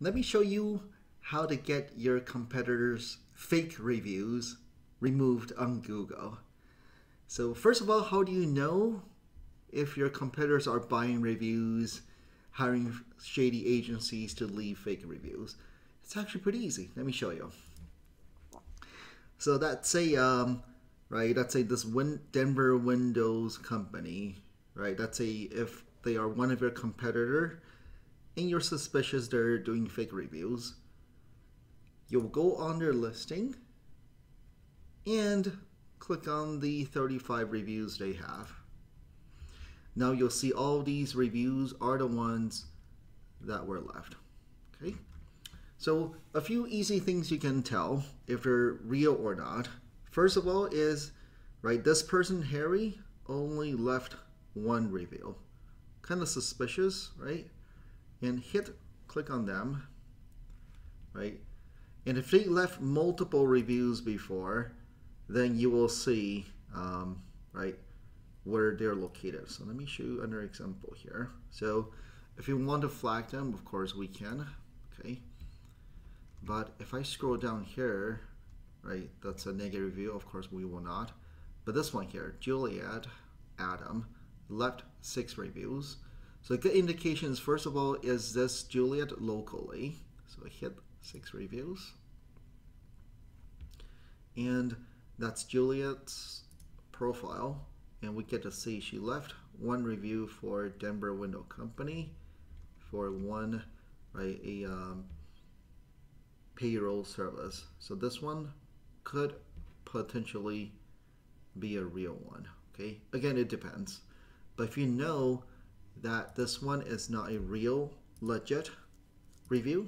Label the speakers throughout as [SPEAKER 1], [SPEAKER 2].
[SPEAKER 1] let me show you how to get your competitors' fake reviews removed on Google. So first of all, how do you know if your competitors are buying reviews, hiring shady agencies to leave fake reviews? It's actually pretty easy. Let me show you. So let's say, let's say this Denver Windows company, right? Let's say if they are one of your competitor and you're suspicious they're doing fake reviews, you'll go on their listing and click on the 35 reviews they have. Now you'll see all these reviews are the ones that were left. Okay, so a few easy things you can tell if they're real or not. First of all is, right, this person, Harry, only left one review. Kind of suspicious, right? And click on them, right? And if they left multiple reviews before, then you will see, right, where they're located. So let me show you another example here. So if you want to flag them, of course we can, okay? But if I scroll down here, right, that's a negative review, of course we will not. But this one here, Juliet Adam, left 6 reviews. So a good indication is, first of all, is this Juliet locally? So I hit 6 reviews. And that's Juliet's profile. And we get to see she left 1 review for Denver Window Company for one, right, a payroll service. So this one could potentially be a real one. Okay, again, it depends. But if you know that this one is not a real, legit review,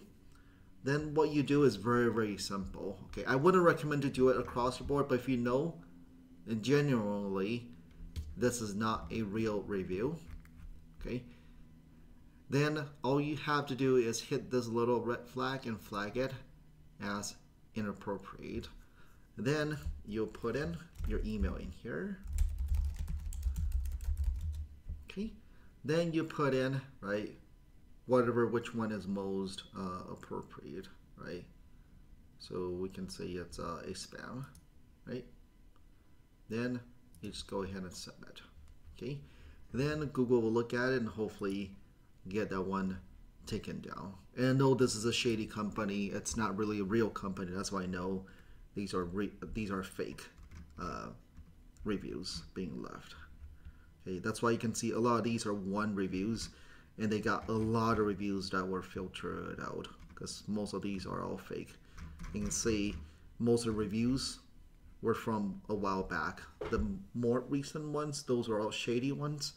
[SPEAKER 1] then what you do is very, very simple. Okay, I wouldn't recommend to do it across the board, but if you know, and generally, this is not a real review, okay, then all you have to do is hit this little red flag and flag it as inappropriate. Then you'll put in your email in here. Okay, then you put in, right, which one is most appropriate, right? So we can say it's a spam, right? Then you just go ahead and submit. Okay, then Google will look at it and hopefully get that one taken down. And though this is a shady company, it's not really a real company. That's why I know these are fake reviews being left. Okay, that's why you can see a lot of these are 1 reviews, and they got a lot of reviews that were filtered out because most of these are all fake. You can see most of the reviews were from a while back. The more recent ones, those are all shady ones.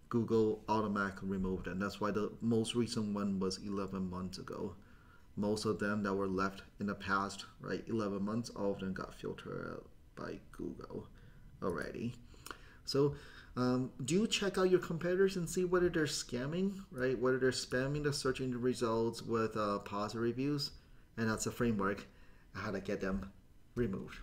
[SPEAKER 1] Google automatically removed them. That's why the most recent one was 11 months ago. Most of them that were left in the past, right, 11 months, all of them got filtered out by Google already. So do check out your competitors and see whether they're scamming, right? Whether they're spamming the search engine results with positive reviews. And that's a framework how to get them removed.